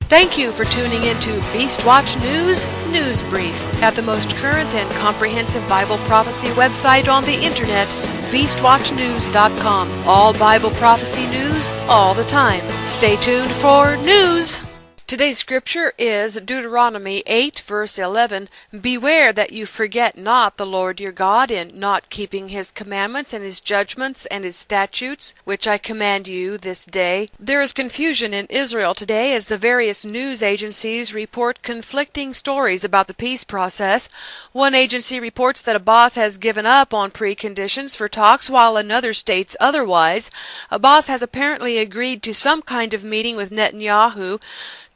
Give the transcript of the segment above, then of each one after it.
Thank you for tuning into Beastwatch News Brief at the most current and comprehensive Bible prophecy website on the internet, beastwatchnews.com. All Bible prophecy news, all the time. Stay tuned for news. Today's scripture is Deuteronomy 8, verse 11. Beware that you forget not the Lord your God in not keeping his commandments and his judgments and his statutes, which I command you this day. There is confusion in Israel today as the various news agencies report conflicting stories about the peace process. One agency reports that Abbas has given up on preconditions for talks, while another states otherwise. Abbas has apparently agreed to some kind of meeting with Netanyahu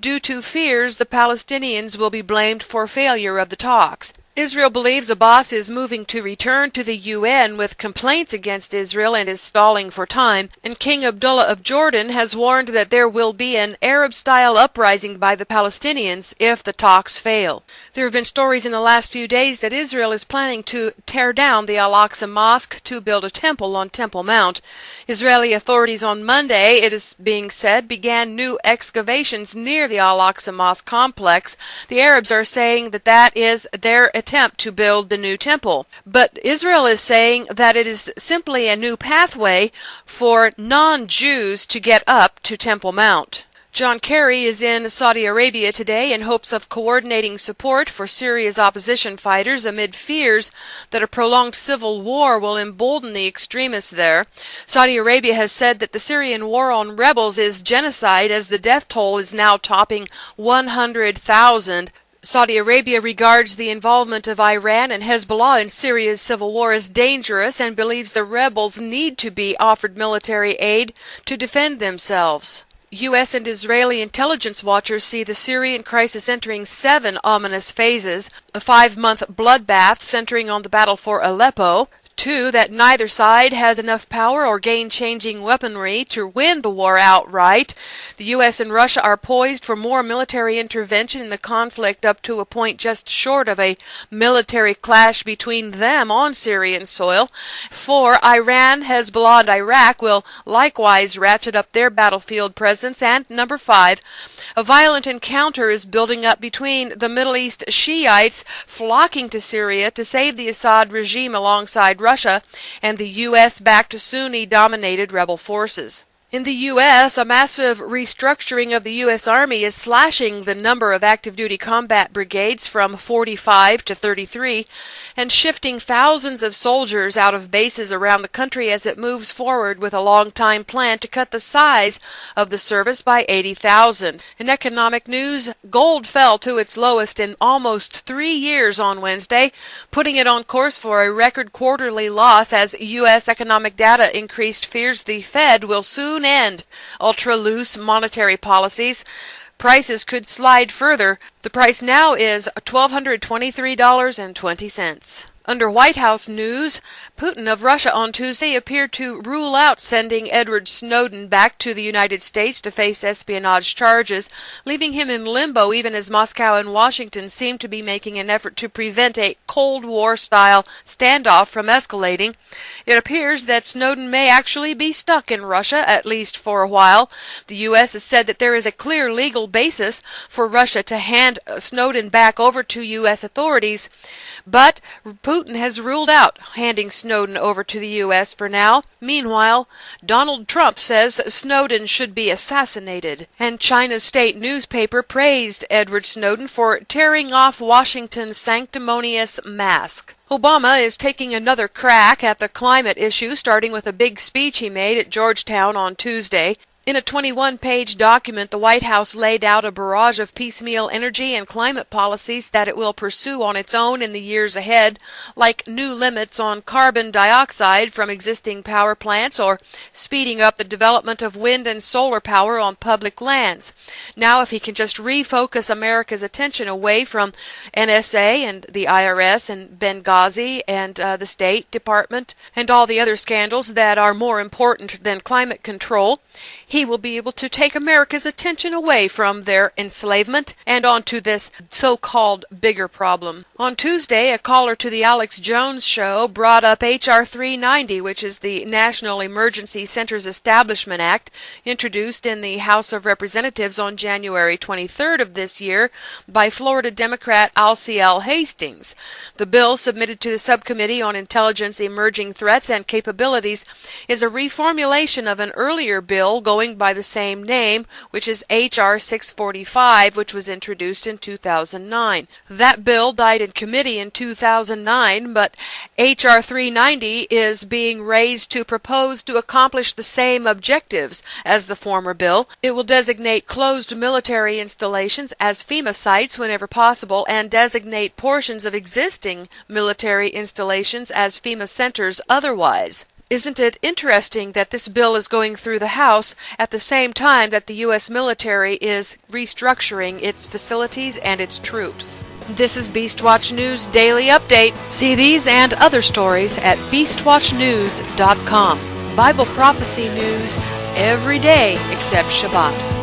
due to fears the Palestinians will be blamed for failure of the talks. Israel believes Abbas is moving to return to the UN with complaints against Israel and is stalling for time, and King Abdullah of Jordan has warned that there will be an Arab-style uprising by the Palestinians if the talks fail. There have been stories in the last few days that Israel is planning to tear down the Aqsa mosque to build a temple on Temple Mount. Israeli authorities on Monday, it is being said, began new excavations near the Aqsa mosque complex. The Arabs are saying that is their attempt to build the new temple. But Israel is saying that it is simply a new pathway for non-Jews to get up to Temple Mount. John Kerry is in Saudi Arabia today in hopes of coordinating support for Syria's opposition fighters amid fears that a prolonged civil war will embolden the extremists there. Saudi Arabia has said that the Syrian war on rebels is genocide, as the death toll is now topping 100,000. Saudi Arabia regards the involvement of Iran and Hezbollah in Syria's civil war as dangerous and believes the rebels need to be offered military aid to defend themselves. U.S. and Israeli intelligence watchers see the Syrian crisis entering 7 ominous phases: a 5-month bloodbath centering on the battle for Aleppo, 2, that neither side has enough power or game-changing weaponry to win the war outright. The U.S. and Russia are poised for more military intervention in the conflict, up to a point just short of a military clash between them on Syrian soil. 4, Iran, Hezbollah, and Iraq will likewise ratchet up their battlefield presence. And number 5, a violent encounter is building up between the Middle East Shiites flocking to Syria to save the Assad regime alongside Russia and the U.S.-backed Sunni-dominated rebel forces. In the U.S., a massive restructuring of the U.S. Army is slashing the number of active-duty combat brigades from 45 to 33 and shifting thousands of soldiers out of bases around the country as it moves forward with a long-time plan to cut the size of the service by 80,000. In economic news, gold fell to its lowest in almost 3 years on Wednesday, putting it on course for a record quarterly loss as U.S. economic data increased fears the Fed will soon end ultra-loose monetary policies. Prices could slide further. The price now is $1,223.20. Under White House news, Putin of Russia on Tuesday appeared to rule out sending Edward Snowden back to the United States to face espionage charges, leaving him in limbo even as Moscow and Washington seem to be making an effort to prevent a Cold War-style standoff from escalating. It appears that Snowden may actually be stuck in Russia, at least for a while. The U.S. has said that there is a clear legal basis for Russia to hand Snowden back over to U.S. authorities, but Putin has ruled out handing Snowden over to the U.S. for now. Meanwhile, Donald Trump says Snowden should be assassinated, and China's state newspaper praised Edward Snowden for tearing off Washington's sanctimonious mask. Obama is taking another crack at the climate issue, starting with a big speech he made at Georgetown on Tuesday. In a 21-page document, the White House laid out a barrage of piecemeal energy and climate policies that it will pursue on its own in the years ahead, like new limits on carbon dioxide from existing power plants or speeding up the development of wind and solar power on public lands. Now, if he can just refocus America's attention away from NSA and the IRS and Benghazi and the State Department and all the other scandals that are more important than climate control, he will be able to take America's attention away from their enslavement and onto this so-called bigger problem. On Tuesday, a caller to the Alex Jones show brought up H.R. 390, which is the National Emergency Centers Establishment Act, introduced in the House of Representatives on January 23rd of this year by Florida Democrat Alcee L. Hastings. The bill, submitted to the Subcommittee on Intelligence, Emerging Threats, and Capabilities, is a reformulation of an earlier bill going by the same name, which is H.R. 645, which was introduced in 2009. That bill died in committee in 2009, but H.R. 390 is being raised to propose to accomplish the same objectives as the former bill. It will designate closed military installations as FEMA sites whenever possible and designate portions of existing military installations as FEMA centers otherwise. Isn't it interesting that this bill is going through the House at the same time that the U.S. military is restructuring its facilities and its troops? This is Beastwatch News Daily Update. See these and other stories at beastwatchnews.com. Bible prophecy news every day except Shabbat.